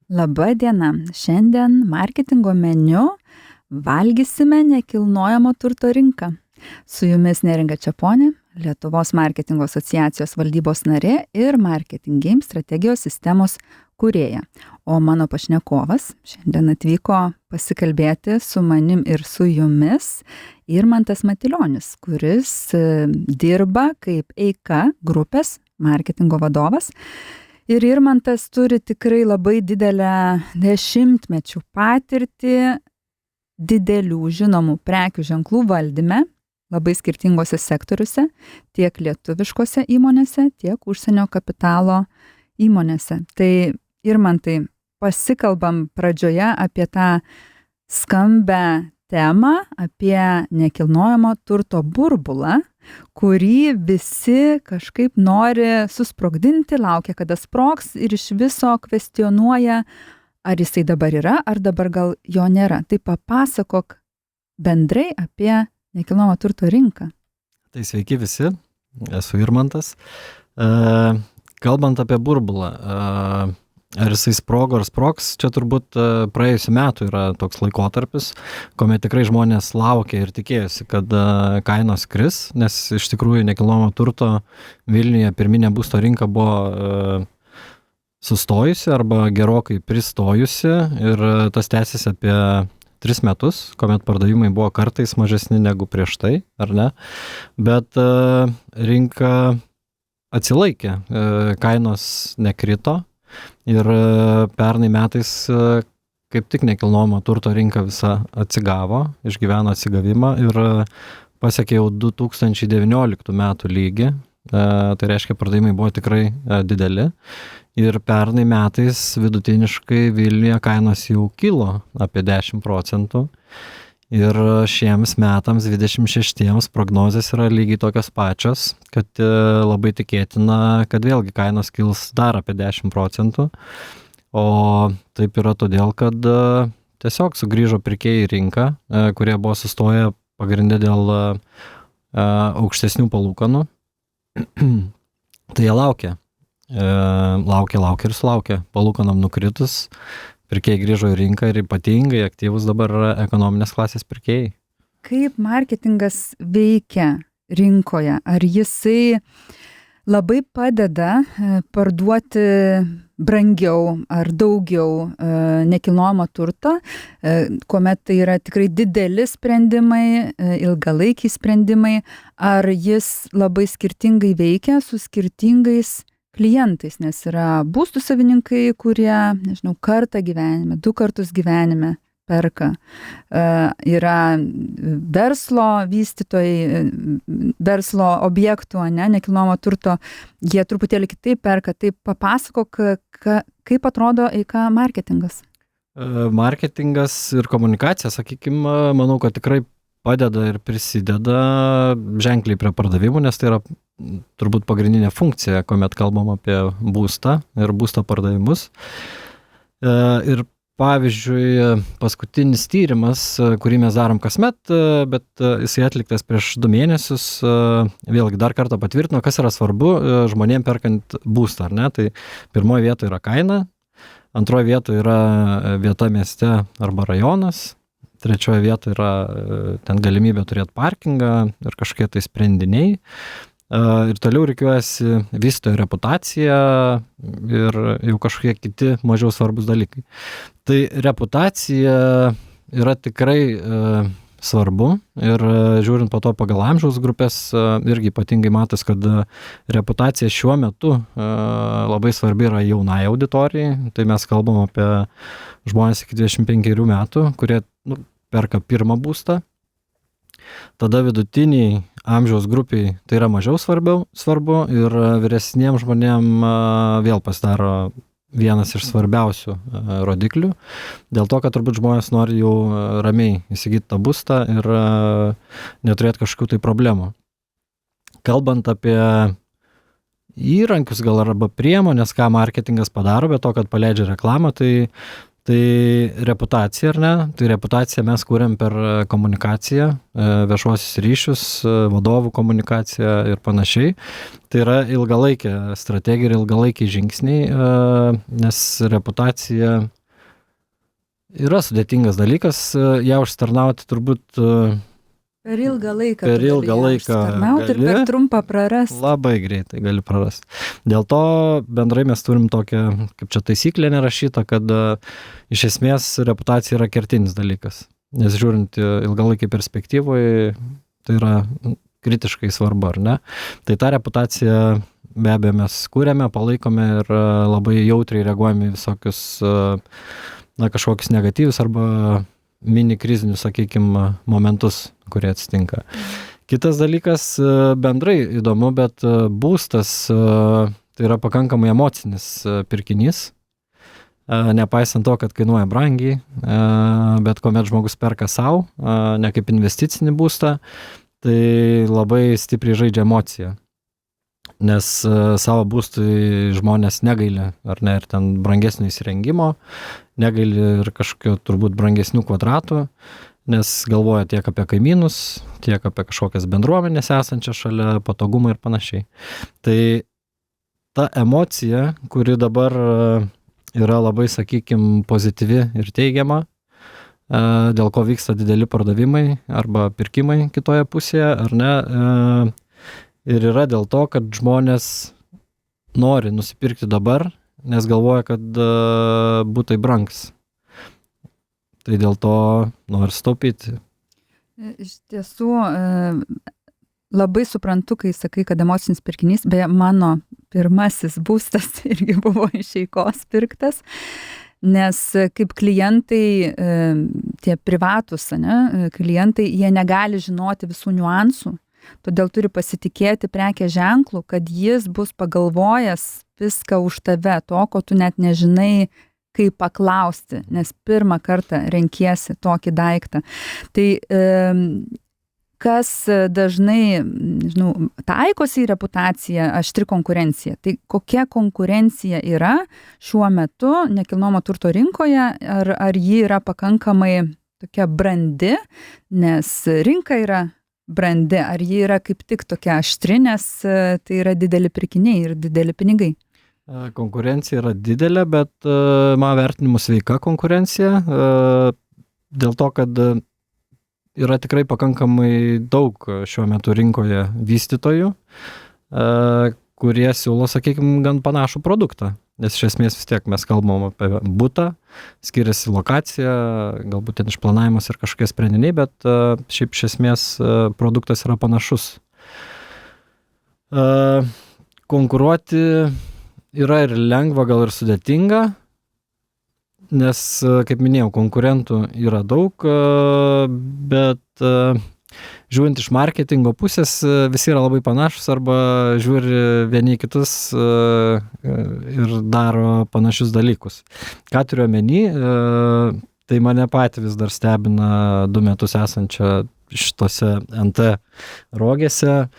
Labą dieną. Šiandien marketingo meniu valgysime nekilnojamo turto rinką. Su jumis Neringa Čeponė, Lietuvos marketingo asociacijos valdybos narė ir Marketing Game strategijos sistemos kūrėja. O mano pašnekovas šiandien atvyko pasikalbėti su manim ir su jumis Irmantas Matilionis, kuris dirba kaip EIKA grupės marketingo vadovas. Ir Irmantas turi tikrai labai didelę dešimtmečių patirtį didelių žinomų prekių ženklų valdyme, labai skirtingose sektoriuose, tiek lietuviškose įmonėse, tiek užsienio kapitalo įmonėse. Tai Irmantai, pasikalbam pradžioje apie tą skambę temą, apie nekilnojamo turto burbulą, kurį visi kažkaip nori susprogdinti, laukia, kada sprogs ir iš viso kvestionuoja, ar jisai dabar yra, ar dabar gal jo nėra. Tai papasakok bendrai apie nekilnojamo turto rinką. Tai sveiki visi, esu Irmantas. Kalbant apie burbulą, ar jisai sprogo ar sprogs, čia turbūt praėjusių metų yra toks laikotarpis, kuomet tikrai žmonės laukia ir tikėjosi, kad kainos kris, nes iš tikrųjų nekilnojamo turto Vilniuje pirminė būsto rinka buvo sustojusi arba gerokai pristojusi ir tas tęsiasi apie 3 metus, kuomet pardavimai buvo kartais mažesni negu prieš tai, ar ne? Bet rinka atsilaikė, kainos nekrito ir pernai metais kaip tik nekilnojamo turto rinka visa atsigavo, išgyveno atsigavimą ir pasiekė jau 2019 metų lygį. Tai reiškia, pardavimai buvo tikrai dideli ir pernai metais vidutiniškai Vilniuje kainos jau kilo apie 10% ir šiems metams 26 prognozės yra lygiai tokios pačios, kad labai tikėtina, kad vėlgi kainos kils dar apie 10%, o taip yra todėl, kad tiesiog sugrįžo pirkėjai į rinką, kurie buvo sustoję pagrinde dėl aukštesnių palūkanų. Tai jie laukia ir sulaukia. Palūkanom nukritus, pirkėjai grįžo į rinką ir ypatingai aktyvus dabar yra ekonominės klasės pirkėjai. Kaip marketingas veikia rinkoje? Ar jisai labai padeda parduoti brangiau ar daugiau nekilnojamo turto, kuomet tai yra tikrai dideli sprendimai, ilgalaikiai sprendimai, ar jis labai skirtingai veikia su skirtingais klientais, nes yra būstų savininkai, kurie, nežinau, kartą gyvenime, 2 kartus gyvenime perka. Yra verslo vystytojai, verslo objektų, nekilnojamo turto, jie truputėlį kitaip perka. Tai papasakok, kaip atrodo EIKA marketingas. Marketingas ir komunikacija, sakykime, manau, kad tikrai padeda ir prisideda ženkliai prie pardavimų, nes tai yra turbūt pagrindinė funkcija, kuomet kalbam apie būstą ir būsto pardavimus. Ir pavyzdžiui, paskutinis tyrimas, kurį mes darom kasmet, bet jisai atliktas prieš 2 mėnesius, vėlgi dar kartą patvirtino, kas yra svarbu žmonėm perkant būstą, ar ne? Tai pirmoje vietoje yra kaina, antroje vietoje yra vieta mieste arba rajonas, trečioje vietoje yra ten galimybė turėti parkingą ir kažkokie tai sprendiniai. Ir toliau reikiuojasi vystytojo reputacija ir jau kažkokie kiti mažiau svarbus dalykai. Tai reputacija yra tikrai svarbu ir žiūrint po to pagal amžiaus grupės irgi ypatingai matos, kad reputacija šiuo metu labai svarbi yra jaunai auditorijai. Tai mes kalbam apie žmonės iki 25 metų, kurie perka pirmą būstą. Tada vidutiniai amžiaus grupiai tai yra mažiau svarbu ir vyresniems žmonėm vėl pasidaro vienas iš svarbiausių rodiklių. Dėl to, kad turbūt žmonės nori jau ramiai įsigyti tą būstą ir neturėti kažkokių tai problemų. Kalbant apie įrankius gal arba priemonės, ką marketingas padaro, be to, kad paleidžia reklamą, tai reputacija, ar ne? Tai reputaciją mes kūrėm per komunikaciją, viešuosius ryšius, vadovų komunikaciją ir panašiai. Tai yra ilgalaikė strategija ir ilgalaikiai žingsniai, nes reputacija Yra sudėtingas dalykas, ją užsitarnauti turbūt Per ilgą laiką. Per ilgą laiką ir per trumpą prarast. Labai greitai gali prarasti. Dėl to bendrai mes turim tokią, kaip čia taisyklė nerašyta, kad iš esmės reputacija yra kertinis dalykas. Nes žiūrint ilgalaikį perspektyvoje, tai yra kritiškai svarbu, ar ne? Tai tą reputaciją be abejo mes kūrėme, palaikome ir labai jautriai reaguojame į visokius kažkokius negatyvius arba mini krizinius, sakykime, momentus, kurie atsitinka. Kitas dalykas, bendrai įdomu, bet būstas tai yra pakankamai emocinis pirkinys, nepaisant to, kad kainuoja brangiai, bet kuomet žmogus perka savo, ne kaip investicinį būstą, tai labai stipriai žaidžia emociją. Nes savo būstui žmonės negaili, ar ne, ir ten brangesnio įsirengimo, negaili ir kažkokio turbūt brangesnių kvadratų, nes galvoja tiek apie kaimynus, tiek apie kažkokias bendruomenės esančias šalia, patogumą ir panašiai. Tai ta emocija, kuri dabar yra labai, sakykime, pozityvi ir teigiama, dėl ko vyksta dideli pardavimai arba pirkimai kitoje pusėje, ar ne, ir yra dėl to, kad žmonės nori nusipirkti dabar, nes galvoja, kad būtai brangs. Tai dėl to nori staupyti. Iš tiesų, labai suprantu, kai sakai, kad emocinis pirkinys, beje, mano pirmasis būstas irgi buvo iš eikos pirktas, nes kaip klientai, tie privatus, klientai, jie negali žinoti visų niuansų. Todėl turi pasitikėti prekės ženklu, kad jis bus pagalvojęs viską už tave, to, ko tu net nežinai, kaip paklausti, nes pirmą kartą renkiesi tokį daiktą. Tai kas dažnai, taikosi į reputaciją, aštri konkurencija. Tai kokia konkurencija yra šiuo metu nekilnojamo turto rinkoje, ar ji yra pakankamai tokia brandi, nes rinka yra brandi, ar ji yra kaip tik tokia aštri, nes tai yra dideli pirkiniai ir dideli pinigai? Konkurencija yra didelė, bet mano vertinimu sveika konkurencija, dėl to, kad yra tikrai pakankamai daug šiuo metu rinkoje vystytojų, kurie siūlo, sakykime, gan panašų produktą. Nes iš esmės vis tiek mes kalbam apie butą, skiriasi lokacija, galbūt ten išplanavimas ir kažkokie sprendiniai, bet šiaip iš esmės produktas yra panašus. Konkuruoti yra ir lengva, gal ir sudėtinga, nes, kaip minėjau, konkurentų yra daug, bet žiūrint iš marketingo pusės, visi yra labai panašus arba žiūri vieni kitus ir daro panašius dalykus. Ką turiu omeny, tai mane patį vis dar stebina 2 metus esančią šitose NT rogėse,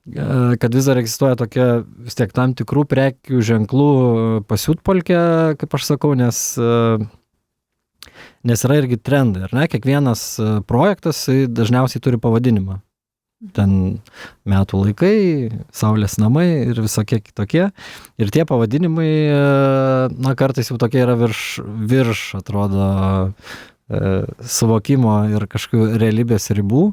kad vis dar egzistuoja tokia vis tiek tam tikrų prekių ženklų pasiutpolkė, kaip aš sakau, nes yra irgi trendai, ar ne? Kiekvienas projektas dažniausiai turi pavadinimą. Ten metų laikai, saulės namai ir visokie kitokie. Ir tie pavadinimai, kartais jau tokie yra virš atrodo, suvokimo ir kažkokių realybės ribų.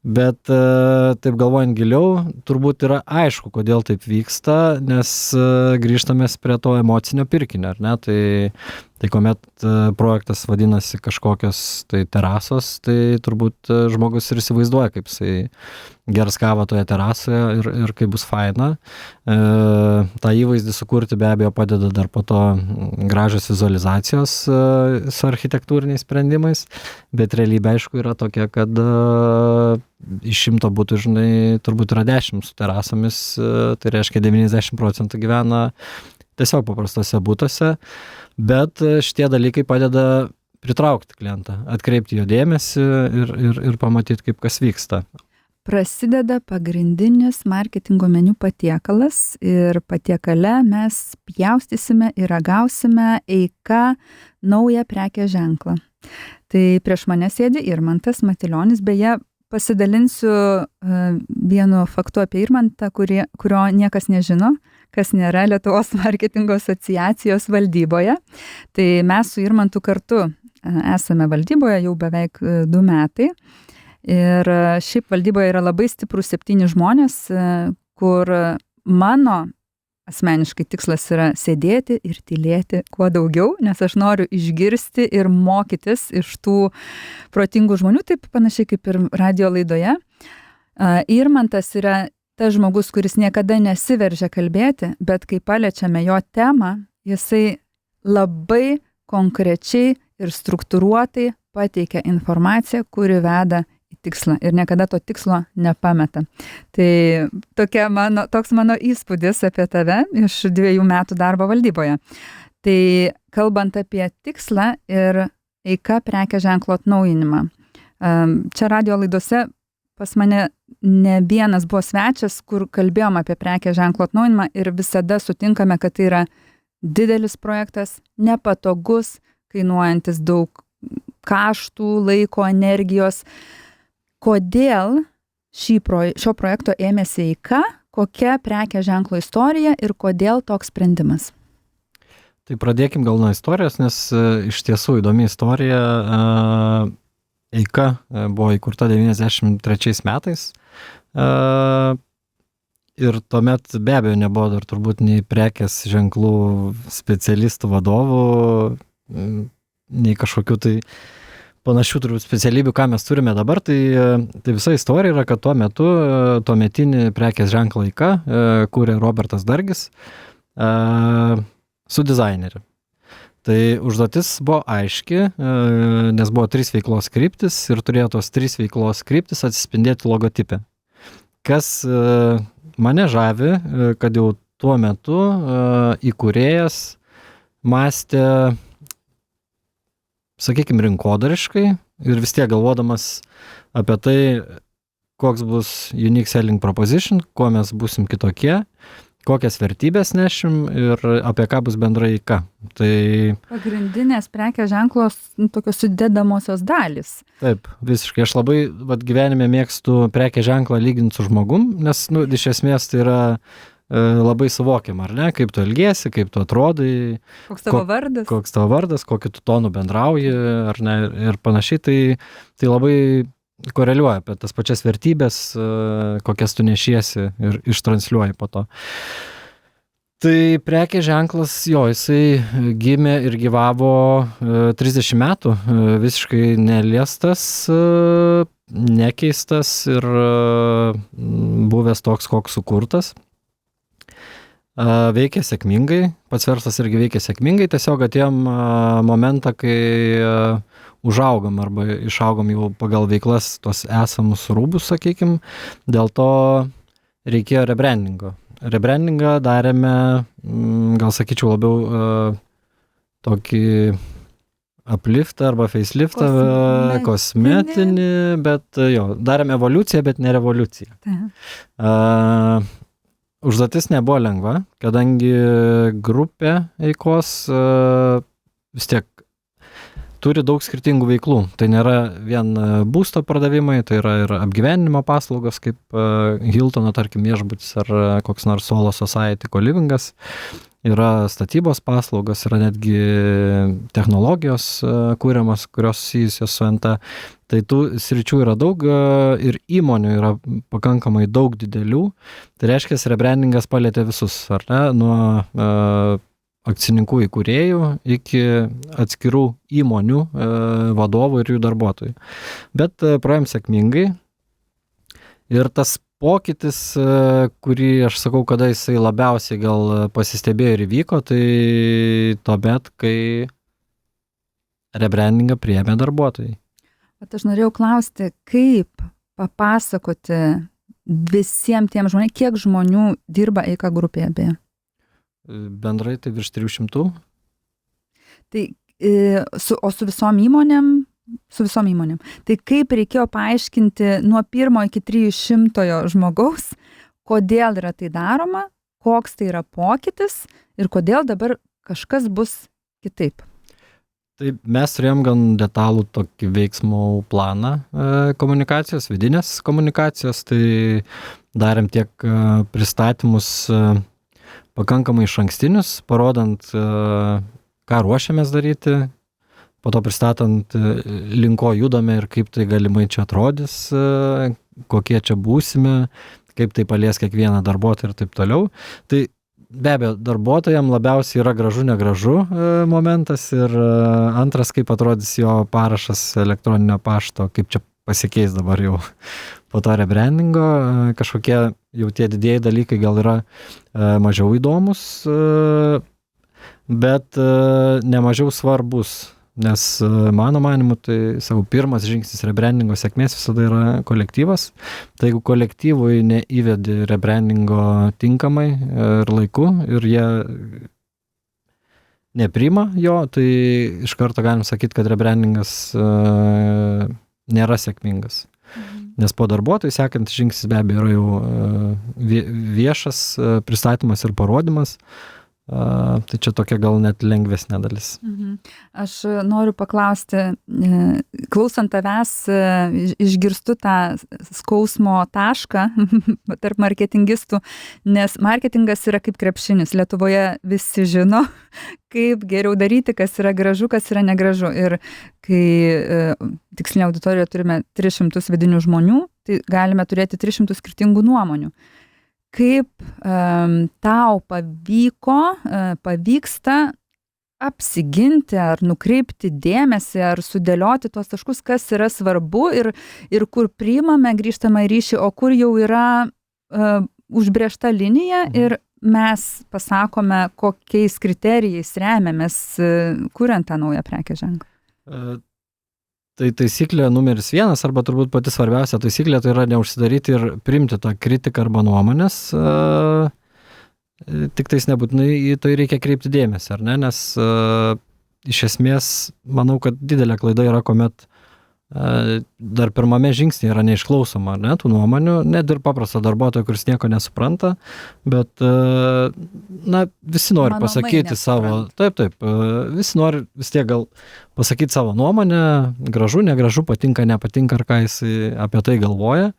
Bet taip galvojant giliau, turbūt yra aišku, kodėl taip vyksta, nes grįžtame prie to emocinio pirkinio, ar ne? Tai kuomet projektas vadinasi kažkokios tai terasos, tai turbūt žmogus ir įsivaizduoja, kaip jisai gers kavą toje terasoje ir kaip bus faina. tą įvaizdį sukurti be abejo padeda dar po to gražios vizualizacijos su architektūriniais sprendimais, bet realybė aišku yra tokia, kad iš 100 butų, žinai, turbūt yra 10 su terasomis, tai reiškia 90% gyvena tiesiog paprastose butuose, bet šitie dalykai padeda pritraukti klientą, atkreipti jo dėmesį ir pamatyti, kaip kas vyksta. Prasideda pagrindinis marketingo meniu patiekalas ir patiekale mes pjaustysime ir ragausime eika naują prekės ženklą. Tai prieš mane sėdi Irmantas Matilionis, beje, pasidalinsiu vienu faktu apie Irmantą, kurio niekas nežino, kas nėra Lietuvos marketingo asociacijos valdyboje. Tai mes su Irmantu kartu esame valdyboje jau beveik 2 metai. Ir šiaip valdyboje yra labai stiprus 7 žmonės, kur mano asmeniškai tikslas yra sėdėti ir tylėti kuo daugiau, nes aš noriu išgirsti ir mokytis iš tų protingų žmonių, taip panašiai kaip ir radio laidoje. Irmantas yra tas žmogus, kuris niekada nesiveržia kalbėti, bet kai paliečiame jo temą, jisai labai konkrečiai ir struktūruotai pateikia informaciją, kuri veda tikslą ir niekada to tikslo nepameta. Tai toks mano įspūdis apie tave iš 2 metų darbo valdyboje. Tai kalbant apie tikslą ir EIKA prekės ženklo atnaujinimą. Čia radio laidose pas mane ne vienas buvo svečias, kur kalbėjom apie prekės ženklo atnaujinimą ir visada sutinkame, kad tai yra didelis projektas, nepatogus, kainuojantis daug kaštų, laiko, energijos. Kodėl šio projekto ėmėsi EIKA, kokia prekės ženklo istorija ir kodėl toks sprendimas? Tai pradėkim gal nuo istorijos, nes iš tiesų įdomi istorija. EIKA buvo įkurta 93 metais ir tuomet be abejo nebuvo dar turbūt nei prekės ženklų specialistų vadovų, nei kažkokių tai panašių turbūt specialybių, ką mes turime dabar, tai visa istorija yra, kad tuo metu tuometinį prekės ženklą EIKA kūrė Robertas Dargis su dizaineriu. Tai užduotis buvo aiški, nes buvo 3 veiklos kryptis ir turėjo tos 3 veiklos kryptis atsispindėti logotipe. Kas mane žavi, kad jau tuo metu įkūrėjas mąstė, sakykime, rinkodariškai ir vis tiek galvodamas apie tai, koks bus unique selling proposition, kuo mes būsim kitokie, kokias vertybės nešim ir apie ką bus bendrai EIKA. Tai pagrindinės prekės ženklos tokios sudedamosios dalys. Taip, visiškai. Aš labai gyvenime mėgstu prekės ženklą lyginti su žmogum, nes iš esmės tai yra labai suvokiama, ar ne, kaip tu elgiesi, kaip tu atrodai, koks tavo vardas, kokiu tu tonu bendrauji, ar ne, ir panašiai, tai labai koreliuoja apie tas pačias vertybės, kokias tu nešiesi ir ištransliuoji po to. Tai prekės ženklas, jisai gimė ir gyvavo 30 metų, visiškai neliestas, nekeistas ir buvęs toks, koks sukurtas. Veikia sėkmingai, pats verslas irgi veikia sėkmingai, tiesiog atėjom momentą, kai užaugom arba išaugom jau pagal veiklas tos esamus rūbus, sakykim, dėl to reikėjo rebrandingo. Rebrandingą darėme, gal sakyčiau, labiau tokį upliftą arba faceliftą, kosmetinį, bet darėme evoliuciją, bet ne revoliuciją. Užduotis nebuvo lengva, kadangi grupė EIKOS vis tiek turi daug skirtingų veiklų. Tai nėra vien būsto pardavimai, tai yra ir apgyvendinimo paslaugos, kaip Hiltono, tarkim, viešbutis ar koks nors Solo Society co-livingas. Yra statybos paslaugos, yra netgi technologijos kūriamos, kurios susijusios su NT. Tai tų sričių yra daug ir įmonių yra pakankamai daug didelių. Tai reiškia, rebrandingas palietė visus, ar ne, nuo akcininkų įkūrėjų iki atskirų įmonių vadovų ir jų darbuotojų. Bet praėjom sėkmingai ir tas pokytis, kurį aš sakau, kada jisai labiausiai gal pasistebėjo ir įvyko, tai tuomet, kai rebrandingą priėmė darbuotojai. Bet aš norėjau klausti, kaip papasakoti visiems tiem žmonėms, kiek žmonių dirba EIKA grupėje beje? Bendrai tai virš 300. Tai, o su visom įmonėm? Su visom įmonėm. Tai kaip reikėjo paaiškinti nuo 1 iki 300 žmogaus, kodėl yra tai daroma, koks tai yra pokytis ir kodėl dabar kažkas bus kitaip? Tai mes turėjom gan detalų tokį veiksmų planą komunikacijos, vidinės komunikacijos, tai darėm tiek pristatymus pakankamai išankstinius, parodant, ką ruošiamės daryti, po to pristatant link ko judame ir kaip tai galimai čia atrodys, kokie čia būsime, kaip tai palies kiekvieną darbuotoją ir taip toliau. Tai be abejo, darbuotojams labiausiai yra gražu, negražu momentas ir antras, kaip atrodys jo parašas elektroninio pašto, kaip čia pasikeis dabar jau po to rebrandingo, kažkokie jau tie didieji dalykai gal yra mažiau įdomus, bet nemažiau svarbus, nes mano manimu, tai savo pirmas žingsnis rebrandingo sėkmės visada yra kolektyvas. Tai jeigu kolektyvui neįvedi rebrandingo tinkamai ir laiku ir jie nepriima jo, tai iš karto galim sakyti, kad rebrandingas nėra sėkmingas. Nes po darbuotojų sekantis žingsnis be abejo yra jau viešas pristatymas ir parodimas. Tai čia tokia gal net lengvesnė dalis. Aš noriu paklausti, klausant tavęs, išgirstu tą skausmo tašką tarp marketingistų, nes marketingas yra kaip krepšinis. Lietuvoje visi žino, kaip geriau daryti, kas yra gražu, kas yra negražu. Ir kai tikslinė auditorija turime 300 vidinių žmonių, tai galime turėti 300 skirtingų nuomonių. Kaip tau pavyksta apsiginti ar nukreipti dėmesį ar sudėlioti tuos taškus, kas yra svarbu ir kur priimame grįžtamą ryšį, o kur jau yra užbrėžta linija ir mes pasakome, kokiais kriterijais remiamės, kuriant tą naują prekės ženklą. Tai taisyklė numeris 1, arba turbūt pati svarbiausia taisyklė, tai yra neužsidaryti ir priimti tą kritiką arba nuomonės. Tik tais nebūtinai į tai reikia kreipti dėmesį, ar ne? Nes iš esmės manau, kad didelė klaida yra, kuomet dar pirmame žingsnėje yra neišklausoma, ar ne, tų nuomonių, net ir paprasto darbuotojo, kuris nieko nesupranta, bet visi nori pasakyti savo, taip, visi nori vis tiek gal pasakyti savo nuomonę, gražu, negražu, patinka, nepatinka, ar ką jis apie tai galvoja.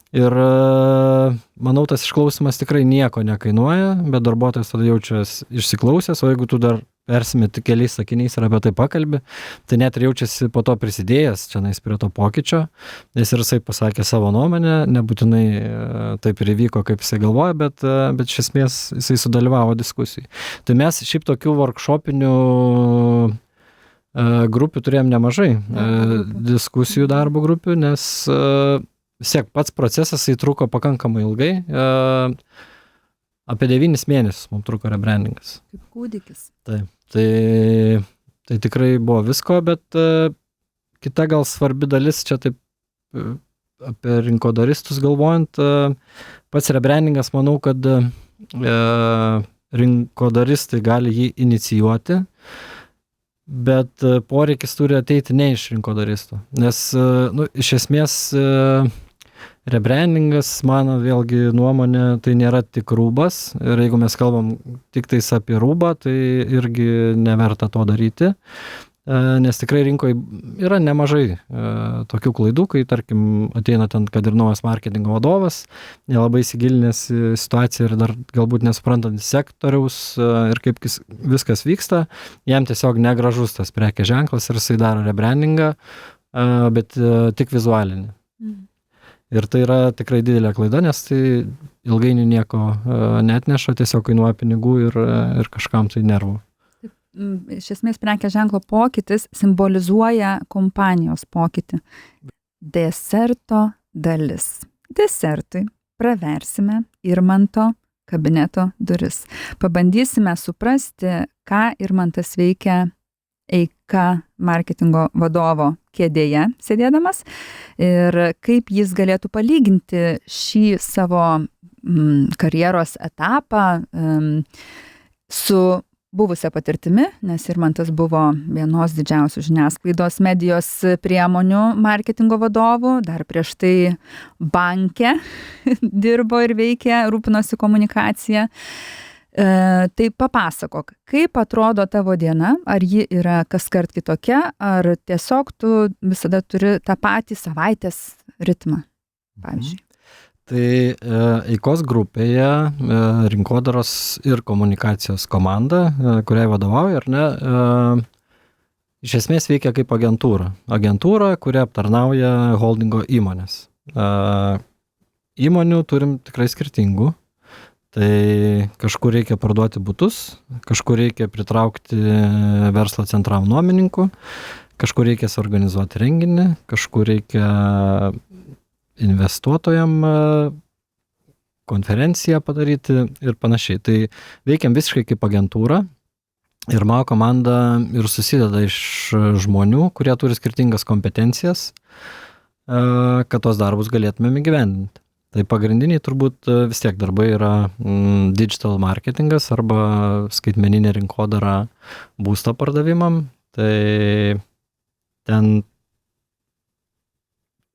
Ir manau, tas išklausimas tikrai nieko nekainuoja, bet darbuotojas tada jaučiasi išsiklausęs, o jeigu tu dar persimeti keliais sakiniais ir apie tai pakalbi, tai net ir jaučiasi po to prisidėjęs čianais prie to pokyčio, nes ir jisai pasakė savo nuomonę, nebūtinai taip ir įvyko, kaip jisai galvoja, bet iš esmės jisai sudalyvavo diskusijai. Tai mes šiaip tokių workshopinių grupių turėjom nemažai, diskusijų darbo grupių, nes vis tiek pats procesas truko pakankamai ilgai, apie 9 mėnesius mums truko rebrandingas. Kaip kūdikis. Taip, tai tikrai buvo visko, bet kita gal svarbi dalis, čia taip apie rinkodaristus galvojant, pats rebrandingas, manau, kad rinkodaristai gali jį inicijuoti, bet poreikis turi ateiti ne iš rinkodaristų, nes iš esmės rebrandingas, mano vėlgi nuomonė, tai nėra tik rūbas ir jeigu mes kalbam tik tais apie rūbą, tai irgi neverta to daryti, nes tikrai rinkoje yra nemažai tokių klaidų, kai tarkim ateina ten, kad ir naujas marketingo vadovas, nelabai įsigilinęs situaciją ir dar galbūt nesuprantant sektoriaus ir kaip viskas vyksta, jam tiesiog negražus tas prekės ženklas ir jisai daro rebrandingą, bet tik vizualinį. Ir tai yra tikrai didelė klaida, nes tai ilgainiui nieko neatneša, tiesiog kainuoja pinigų ir kažkam tai nervų. Iš esmės prekės ženklo pokytis simbolizuoja kompanijos pokytį. Deserto dalis. Desertui praversime Irmanto kabineto duris. Pabandysime suprasti, ką Irmantas veikia Eika marketingo vadovo kėdėje sėdėdamas ir kaip jis galėtų palyginti šį savo karjeros etapą su buvusia patirtimi, nes Irmantas buvo vienos didžiausių žiniasklaidos medijos priemonių marketingo vadovų, dar prieš tai banke dirbo ir veikė, rūpinosi komunikacija. Tai papasakok, kaip atrodo tavo diena, ar ji yra kaskart kitokia, ar tiesiog tu visada turi tą patį savaitės ritmą, pavyzdžiui. Tai Eikos grupėje rinkodaros ir komunikacijos komanda, kuriai vadovauja, ar ne, iš esmės veikia kaip agentūra. Agentūra, kuria aptarnauja holdingo įmonės. Įmonių turim tikrai skirtingų. Tai kažkur reikia parduoti butus, kažkur reikia pritraukti verslo centram nuomininkų, kažkur reikia suorganizuoti renginį, kažkur reikia investuotojam konferenciją padaryti ir panašiai. Tai veikiam visiškai kaip agentūra ir mano komanda ir susideda iš žmonių, kurie turi skirtingas kompetencijas, kad tos darbus galėtumėm įgyvendinti. Tai pagrindiniai turbūt vis tiek darbai yra digital marketingas arba skaitmeninė rinkodara būsto pardavimam. Tai ten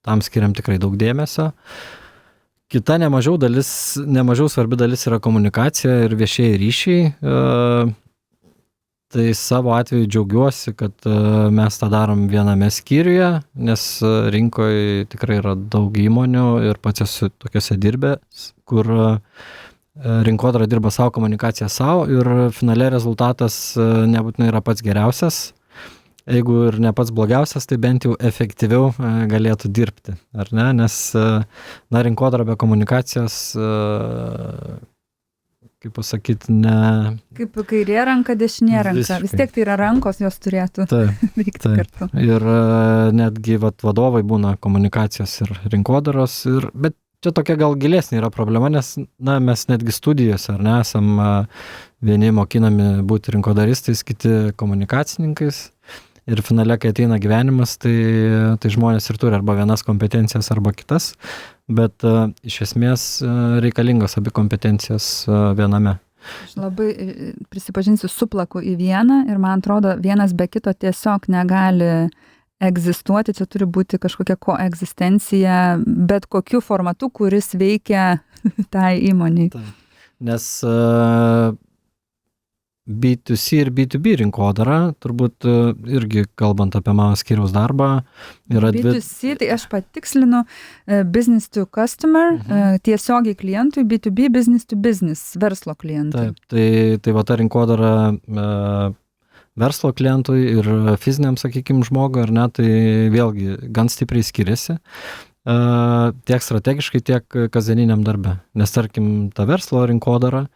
tam skiriam tikrai daug dėmesio. Kita nemažiau svarbi dalis yra komunikacija ir viešieji ryšiai. Tai savo atveju džiaugiuosi, kad mes tą darom viename skyriuje, nes rinkoje tikrai yra daug įmonių ir pats esu tokiuose dirbęs, kur rinkodara dirba savo, komunikaciją savo ir finale rezultatas nebūtinai yra pats geriausias. Jeigu ir ne pats blogiausias, tai bent jau efektyviau galėtų dirbti, ar ne? Nes rinkodara be komunikacijos, kaip pasakyti, ne... Kaip kairė ranka, dešinė ranka. Visiškai. Vis tiek tai yra rankos, jos turėtų veikti kartu. Ir netgi vadovai būna komunikacijos ir rinkodaros, bet čia tokia gal gilesnė yra problema, nes mes netgi studijose, ar ne, esam vieni mokinami būti rinkodaristais, kiti komunikacininkais. Ir finale, kai ateina gyvenimas, tai žmonės ir turi arba vienas kompetencijas, arba kitas, bet iš esmės reikalingos abi kompetencijos viename. Aš labai prisipažinsiu, suplaku į vieną ir man atrodo, vienas be kito tiesiog negali egzistuoti, čia turi būti kažkokia koegzistencija, bet kokiu formatu, kuris veikia tai įmoniai. Nes B2C ir B2B rinkodara, turbūt irgi kalbant apie mano skyriaus darbą, yra B2C, tai aš patikslinu, business to customer, tiesiogiai klientui, B2B, business to business, verslo klientui. Taip, tai va ta rinkodara verslo klientui ir fiziniam, sakykime, žmogui, ar ne, tai vėlgi gan stipriai skiriasi. Tiek strategiškai, tiek kasdieniniam darbe. Nes tarkim, ta verslo rinkodara,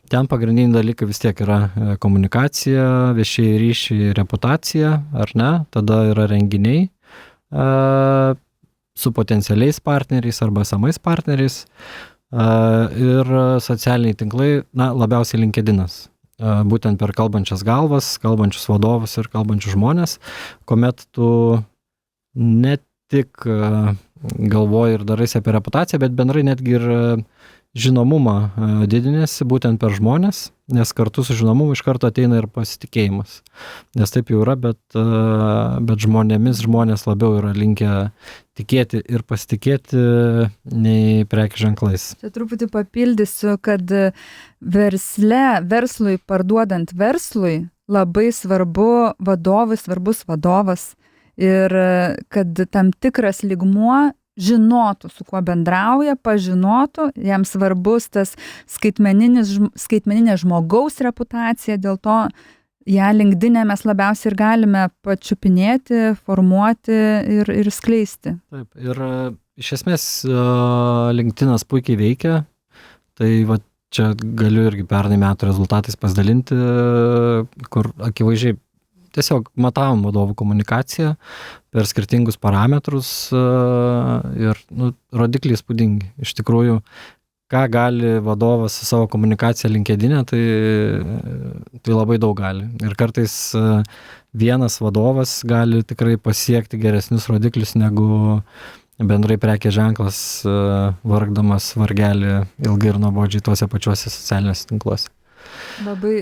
ten pagrindiniai dalykai vis tiek yra komunikacija, viešieji ryšiai, reputacija, ar ne? Tada yra renginiai su potencialiais partneriais arba esamais partneriais ir socialiniai tinklai, labiausiai LinkedInas. Būtent per kalbančias galvas, kalbančius vadovus ir kalbančius žmonės, kuomet tu ne tik galvoji ir daraisi apie reputaciją, bet bendrai netgi ir žinomumą didinėsi būtent per žmonės, nes kartu su žinomumu iš karto ateina ir pasitikėjimas. Nes taip jau yra, bet žmonės labiau yra linkę tikėti ir pasitikėti nei prekių ženklais. Čia truputį papildysiu, kad verslui parduodant verslui labai svarbus vadovas. Ir kad tam tikras lygmuo žinotų, su kuo bendrauja, pažinotų, jam svarbus tas skaitmeninė žmogaus reputacija, dėl to ją LinkedIn'e mes labiausiai ir galime pačiupinėti, formuoti ir skleisti. Taip, ir iš esmės LinkedIn'as puikiai veikia, tai va čia galiu irgi pernai metų rezultatais pasidalinti, kur akivaizdžiai tiesiog matavom vadovų komunikaciją per skirtingus parametrus ir rodikliai įspūdingi. Iš tikrųjų, ką gali vadovas su savo komunikacija LinkedIn'e, tai labai daug gali. Ir kartais vienas vadovas gali tikrai pasiekti geresnius rodiklius negu bendrai prekės ženklas vargdamas vargelį ilgai ir nuobodžiai tuose pačiuose socialiniuose tinkluose. Labai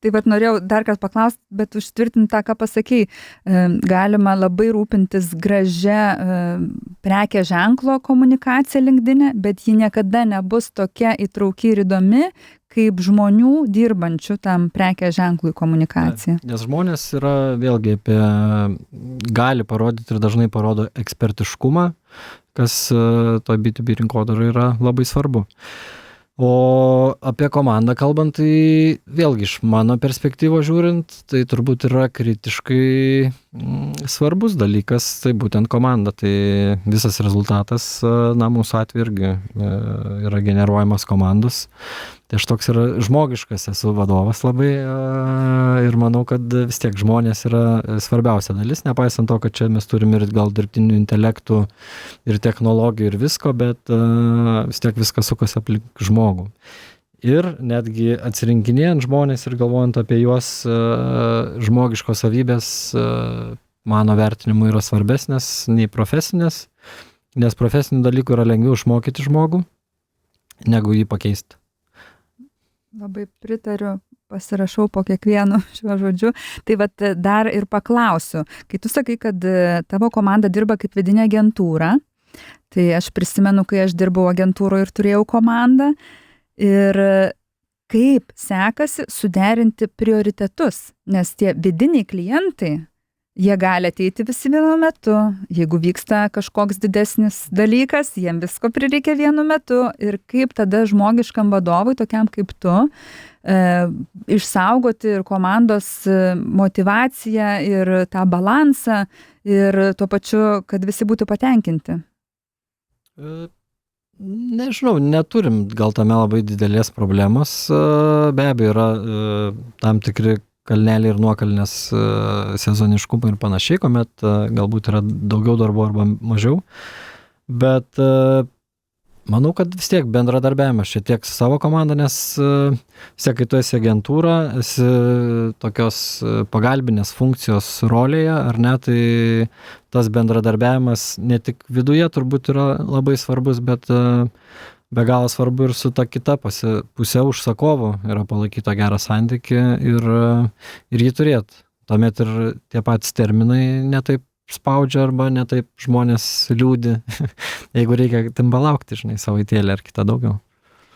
Tai vat norėjau dar kartą paklausti, bet užtvirtinti tą, ką pasakei. Galima labai rūpintis gražia prekės ženklo komunikacija LinkedIn'e, bet ji niekada nebus tokia įtrauki ir įdomi, kaip žmonių dirbančių tam prekės ženklui komunikacija. Nes žmonės yra vėlgi gali parodyti ir dažnai parodo ekspertiškumą, kas to B2B rinkodarai yra labai svarbu. O apie komandą kalbant, tai vėlgi iš mano perspektyvos žiūrint, tai turbūt yra kritiškai svarbus dalykas, tai būtent komanda. Tai visas rezultatas, mūsų atveju irgi yra generuojamas komandos. Tai aš toks yra žmogiškas, esu vadovas labai ir manau, kad vis tiek žmonės yra svarbiausia dalis, nepaisant to, kad čia mes turime ir gal dirbtinių intelektų ir technologijų ir visko, bet vis tiek viskas sukasi aplink žmogų. Ir netgi atsirinkinėjant žmonės ir galvojant apie juos, žmogiškos savybės mano vertinimu yra svarbesnės nei profesinės, nes profesinių dalykų yra lengviau išmokyti žmogų, negu jį pakeisti. Labai pritariu, pasirašau po kiekvienu šiuo žodžiu. Tai vat dar ir paklausiu, kai tu sakai, kad tavo komanda dirba kaip vidinė agentūra, tai aš prisimenu, kai aš dirbau agentūroje ir turėjau komandą, ir kaip sekasi suderinti prioritetus, nes tie vidiniai klientai, jie gali ateiti visi vienu metu, jeigu vyksta kažkoks didesnis dalykas, jiem visko prireikia vienu metu ir kaip tada žmogiškam vadovui, tokiam kaip tu, išsaugoti ir komandos motyvaciją ir tą balansą ir tuo pačiu, kad visi būtų patenkinti. Nežinau, neturim gal tame labai didelės problemos, be abejo yra tam tikri kalneliai ir nuokalnės sezoniškumai ir panašiai, kuomet galbūt yra daugiau darbų arba mažiau, bet manau, kad vis tiek bendradarbiavimas šiek tiek su savo komanda, nes vis tiek, kai tu esi agentūra, esi tokios pagalbinės funkcijos rolėje, ar ne, tai tas bendradarbiavimas ne tik viduje turbūt yra labai svarbus, bet be galo svarbu ir su ta kita pusė užsakovu yra palaikyta gerą santykį ir jį turėti. Tuomet ir tie patys terminai netaip spaudžia arba netaip žmonės liūdi, jeigu reikia tam palaukti, savaitėlę ar kitą daugiau.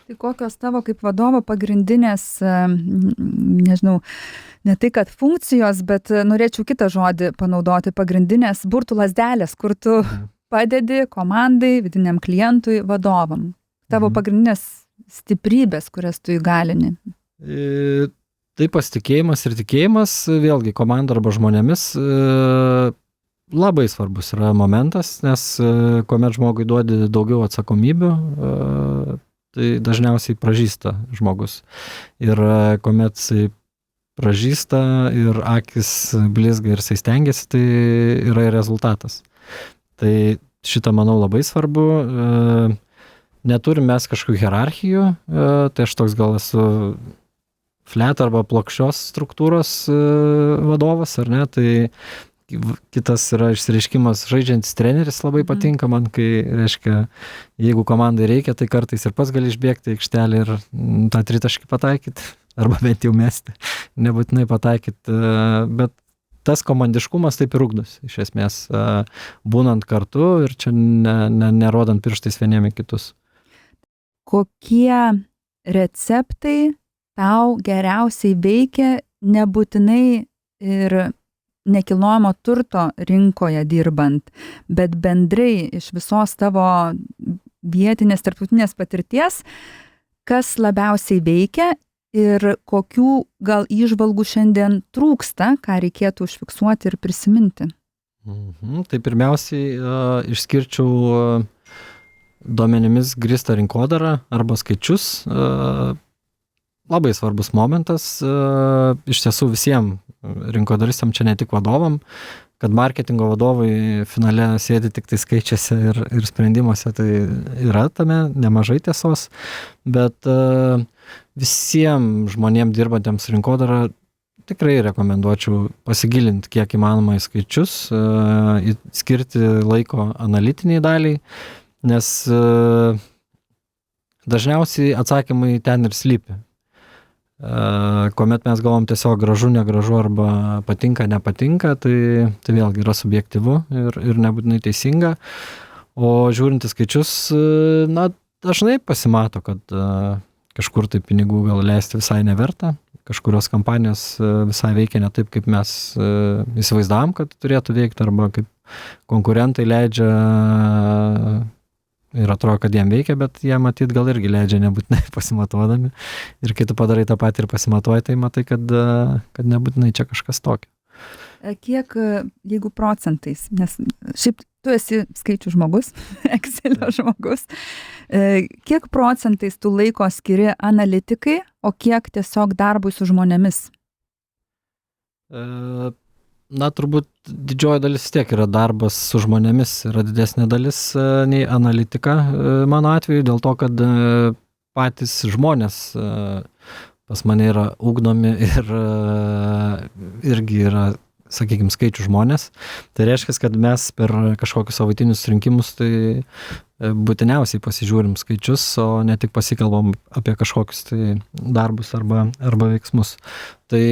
Tai kokios tavo kaip vadovo pagrindinės, nežinau, ne tai kad funkcijos, bet norėčiau kitą žodį panaudoti, pagrindinės burtų lazdelės, kur tu padedi komandai, vidiniam klientui, vadovam. Tavo pagrindinės stiprybės, kurias tu įgalini? Tai pasitikėjimas ir tikėjimas, vėlgi komanda arba žmonėmis, labai svarbus yra momentas, nes kuomet žmogui duodi daugiau atsakomybių, tai dažniausiai pražįsta žmogus. Ir kuomet jisai pražįsta ir akis blizga ir jisai stengiasi, tai yra ir rezultatas. Tai šitą, manau, labai svarbu. Neturim mes kažkokių hierarchijų, tai aš toks gal esu flat arba plokščios struktūros vadovas, ar ne, tai kitas yra išsireiškimas žaidžiantis treneris labai patinka man, kai, reiškia, jeigu komandai reikia, tai kartais ir pats gali išbėgti aikštelį ir tą tritaškį pataikyti, arba bent jau mesti, nebūtinai pataikyti, bet tas komandiškumas taip ir ugdosi, iš esmės, būnant kartu ir čia nerodant pirštais vieniem į kitus. Kokie receptai tau geriausiai veikia nebūtinai ir nekilnojamo turto rinkoje dirbant, bet bendrai iš visos tavo vietinės, tarptautinės patirties, kas labiausiai veikia ir kokių gal įžvalgų šiandien trūksta, ką reikėtų užfiksuoti ir prisiminti? Tai pirmiausiai išskirčiau duomenimis grįstą rinkodarą arba skaičius. Labai svarbus momentas, iš tiesų visiems rinkodaristam, čia ne tik vadovam, kad marketingo vadovai finale sėdi tik tai skaičiuose ir sprendimuose, tai yra tame nemažai tiesos, bet visiems žmonėms dirbantiems rinkodarą tikrai rekomenduočiau pasigilinti kiek įmanoma į skaičius, skirti laiko analitiniai daliai, nes dažniausiai atsakymai ten ir slypi. Kuomet mes galvom tiesiog gražu, negražu arba patinka, nepatinka, tai vėlgi yra subjektyvu ir nebūtinai teisinga. O žiūrint į skaičius, dažnai pasimato, kad kažkur tai pinigų gal leisti visai neverta, kažkurios kampanijos visai veikia ne taip, kaip mes įsivaizdavom, kad turėtų veikti, arba kaip konkurentai leidžia ir atrodo, kad jiem veikia, bet jie matyt gal irgi leidžia nebūtinai pasimatuodami. Ir kai tu padarai tą patį ir pasimatuoji, tai matai, kad nebūtinai čia kažkas tokio. Kiek, jeigu procentais, nes šiaip tu esi skaičių žmogus, Excelio žmogus, kiek procentais tu laiko skiri analitikai, o kiek tiesiog darbui su žmonėmis? Na, turbūt didžioji dalis tiek yra darbas su žmonėmis, yra didesnė dalis nei analitika mano atveju, dėl to, kad patys žmonės pas mane yra ugdomi ir irgi yra, sakykime, skaičių žmonės. Tai reiškia, kad mes per kažkokius savaitinius rinkimus tai būtiniausiai pasižiūrim skaičius, o ne tik pasikalbam apie kažkokius tai darbus arba veiksmus. Tai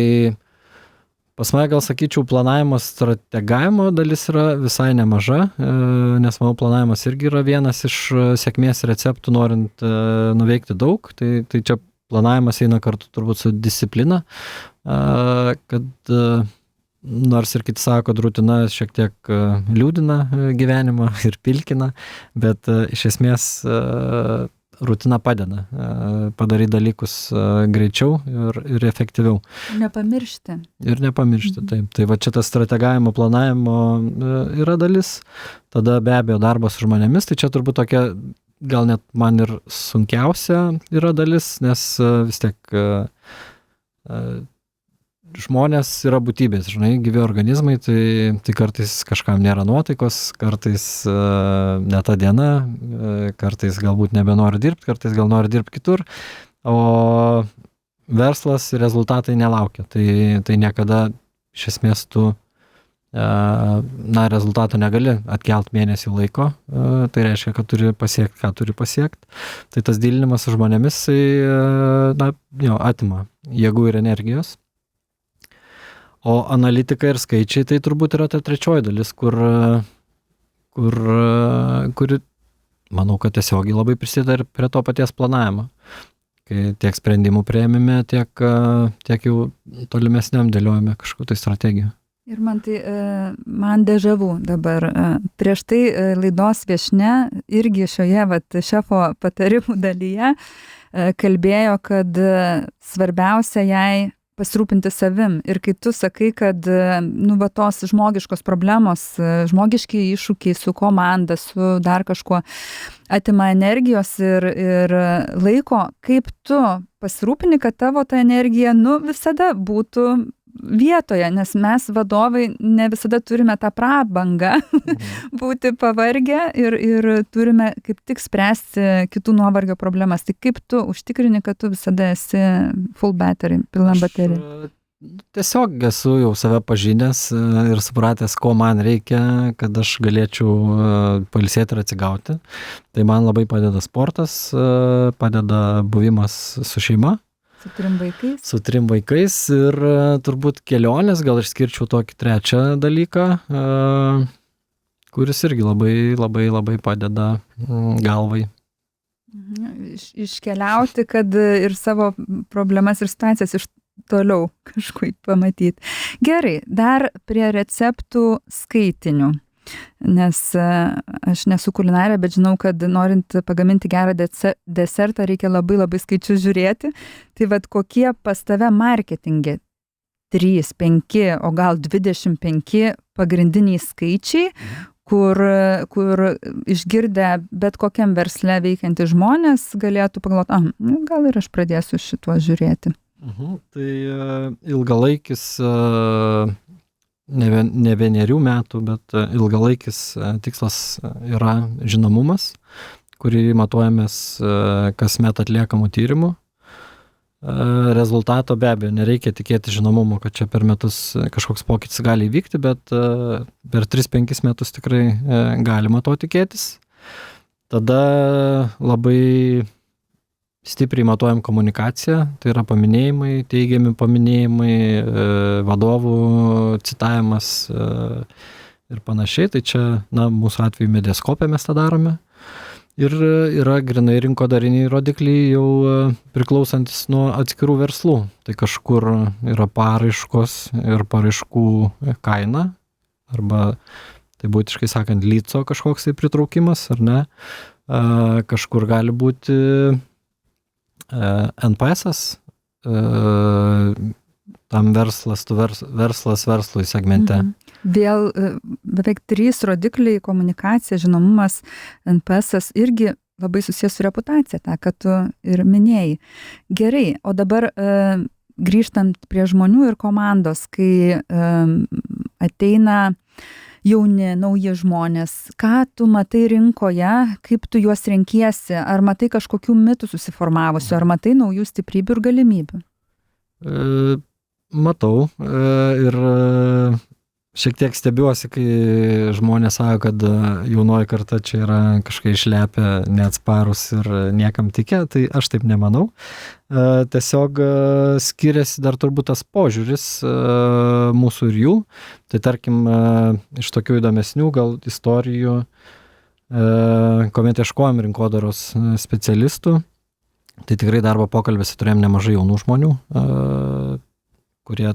pas mane gal sakyčiau, planavimo strategavimo dalis yra visai nemaža, nes mano planavimas irgi yra vienas iš sėkmės receptų, norint nuveikti daug. Tai čia planavimas eina kartu turbūt su disciplina, kad nors ir kiti sako, kad rutina šiek tiek liūdina gyvenimą ir pilkina, bet iš esmės rutina padeda padaryti dalykus greičiau ir efektyviau. Nepamiršti. Ir nepamiršti, taip. Tai va čia tas strategavimo, planavimo yra dalis, tada be abejo darbas su žmonėmis, tai čia turbūt tokia gal net man ir sunkiausia yra dalis, nes vis tiek žmonės yra būtybės, žinai, gyvi organizmai, tai kartais kažkam nėra nuotaikos, kartais ne ta diena, kartais galbūt nebenori dirbti, kartais gal nori dirbti kitur, o verslas ir rezultatai nelaukia. Tai niekada iš esmės tu rezultato negali atkelt mėnesį laiko, tai reiškia, kad turi pasiekti, ką turi pasiekti. Tai tas dylinimas su žmonėmis, atima jėgų ir energijos. O analitika ir skaičiai, tai turbūt yra ta trečioji dalis, kur manau, kad tiesiogiai labai prisideda ir prie to paties planavimo. Kai tiek sprendimų priėmime, tiek jau tolimesniam dėliojame kažkokių tai strategijų. Ir man dežavu dabar. Prieš tai laidos viešnia irgi šioje šefo patarimų dalyje kalbėjo, kad svarbiausia jai pasirūpinti savim. Ir kai tu sakai, kad tos žmogiškos problemos, žmogiški iššūkiai su komanda, su dar kažkuo atima energijos ir laiko, kaip tu pasirūpini, kad tavo ta energija visada būtų vietoje, nes mes vadovai ne visada turime tą prabangą būti pavargę ir turime kaip tik spręsti kitų nuovargio problemas. Tai kaip tu užtikrini, kad tu visada esi full battery, pilna baterija? Tiesiog esu jau save pažinęs ir supratęs, ko man reikia, kad aš galėčiau pailsėti ir atsigauti. Tai man labai padeda sportas, padeda buvimas su šeima. Su 3 vaikais ir turbūt kelionės, gal išskirčiau tokį trečią dalyką, kuris irgi labai, labai, labai padeda galvai. Iškeliauti, kad ir savo problemas ir situacijas iš toliau kažkaip pamatyti. Gerai, dar prie receptų skaitinių. Nes aš nesu kulinarė, bet žinau, kad norint pagaminti gerą desertą reikia labai labai skaičius žiūrėti. Tai kokie pas tave marketinge 3, 5, o gal 25 pagrindiniai skaičiai, kur išgirdę bet kokiam versle veikiantys žmonės galėtų pagalvoti, gal ir aš pradėsiu šituo žiūrėti. Tai ilgalaikis ne vienerių metų, bet ilgalaikis tikslas yra žinomumas, kurį matuojamės kasmet atliekamų tyrimų. Rezultato be abejo nereikia tikėti žinomumo, kad čia per metus kažkoks pokytis gali įvykti, bet per 3-5 metus tikrai galima to tikėtis. Tada labai stipriai matuojam komunikaciją, tai yra paminėjimai, teigiami paminėjimai, vadovų citavimas ir panašiai. Tai čia, mūsų atveju Mediaskope mes tą darome. Ir yra grynai rinkodariniai rodikliai jau priklausantis nuo atskirų verslų. Tai kažkur yra paraiškos ir paraiškų kaina, arba tai būtiškai sakant lyco kažkoks tai pritraukimas, ar ne? kažkur gali būti NPS-as, tam verslas verslui segmente. Vėl beveik 3 rodikliai: komunikacija, žinomumas, NPS-as irgi labai susijęs su reputacija, tą, kad tu ir minėjai. Gerai, o dabar grįžtant prie žmonių ir komandos, kai ateina jauni, nauji žmonės, ką tu matai rinkoje, kaip tu juos renkiesi, ar matai kažkokių mitų susiformavusių, ar matai naujų stiprybių ir galimybių? Matau ir šiek tiek stebiuosi, kai žmonės sako, kad jaunoji karta čia yra kažkai išlepę, neatsparus ir niekam tikę, tai aš taip nemanau. Tiesiog skiriasi dar turbūt tas požiūris mūsų ir jų. Tai tarkim, iš tokių įdomesnių gal istorijų, kuomet ieškojom rinkodaros specialistų, tai tikrai darbo pokalbėse turėjom nemažai jaunų žmonių, kurie,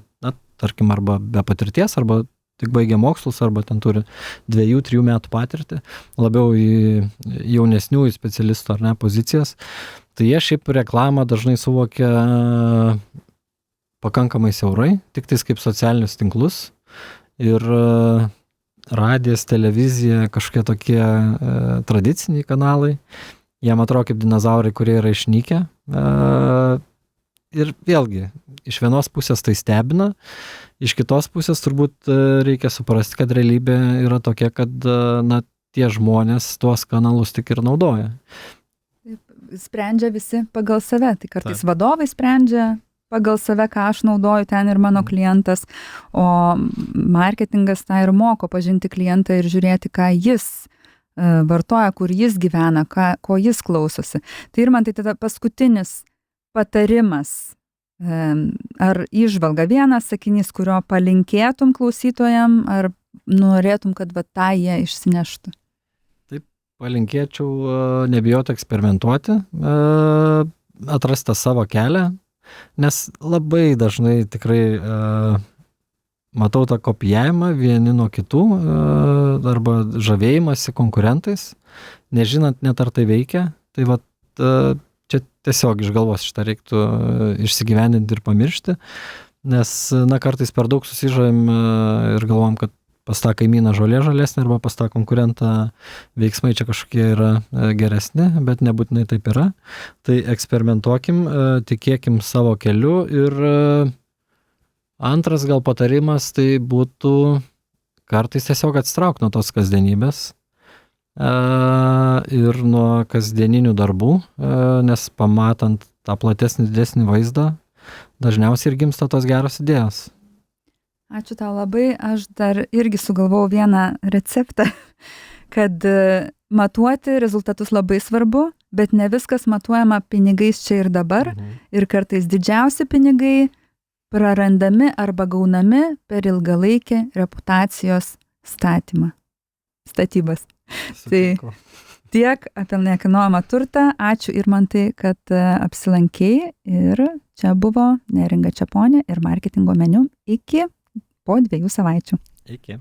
tarkim, arba be patirties, arba tik baigia mokslus, arba ten turi 2-3 metų patirtį, labiau į jaunesniųjų specialistų ar ne pozicijas. Tai jie šiaip reklamą dažnai suvokia pakankamai siaurai, tik tais kaip socialinius tinklus. Ir radijas, televizija, kažkokie tokie tradiciniai kanalai. Jiem atrodo kaip dinozaurai, kurie yra išnykę. Ir vėlgi, iš vienos pusės tai stebina, iš kitos pusės turbūt reikia suprasti, kad realybė yra tokia, kad tie žmonės tuos kanalus tik ir naudoja. Sprendžia visi pagal save, tai kartais vadovai sprendžia pagal save, ką aš naudoju, ten ir mano klientas, o marketingas tą ir moko pažinti klientą ir žiūrėti, ką jis vartoja, kur jis gyvena, ko jis klausosi. Tai ir man tai tada paskutinis patarimas, ar įžvalga, vienas sakinys, kurio palinkėtum klausytojam, ar norėtum, kad tą jie išsineštų? Taip, palinkėčiau nebijoti eksperimentuoti, atrasti savo kelią, nes labai dažnai tikrai matau tą kopijavimą vieni nuo kitų, arba žavėjimąsi konkurentais, nežinant net ar tai veikia. Tai čia tiesiog iš galvos šitą reiktų išsigyvendinti ir pamiršti, nes kartais per daug susižavim ir galvom, kad pas tą kaimyną žolė žalesnė arba pas tą konkurentą veiksmai čia kažkokie yra geresni, bet nebūtinai taip yra. Tai eksperimentuokim, tikėkim savo keliu. Ir antras gal patarimas tai būtų kartais tiesiog atsitraukti nuo tos kasdienybės ir nuo kasdieninių darbų, nes pamatant tą platesnį, didesnį vaizdą, dažniausiai ir gimsta tos geros idėjos. Ačiū tau labai, aš dar irgi sugalvojau vieną receptą, kad matuoti rezultatus labai svarbu, bet ne viskas matuojama pinigais čia ir dabar, ir kartais didžiausi pinigai prarandami arba gaunami per ilgalaikį reputacijos statybas. Tai tiek apie nekilnojamą turtą. Ačiū Irmantai, kad apsilankei, ir čia buvo Neringa Čeponė ir marketingo meniu iki po 2 savaičių. Iki.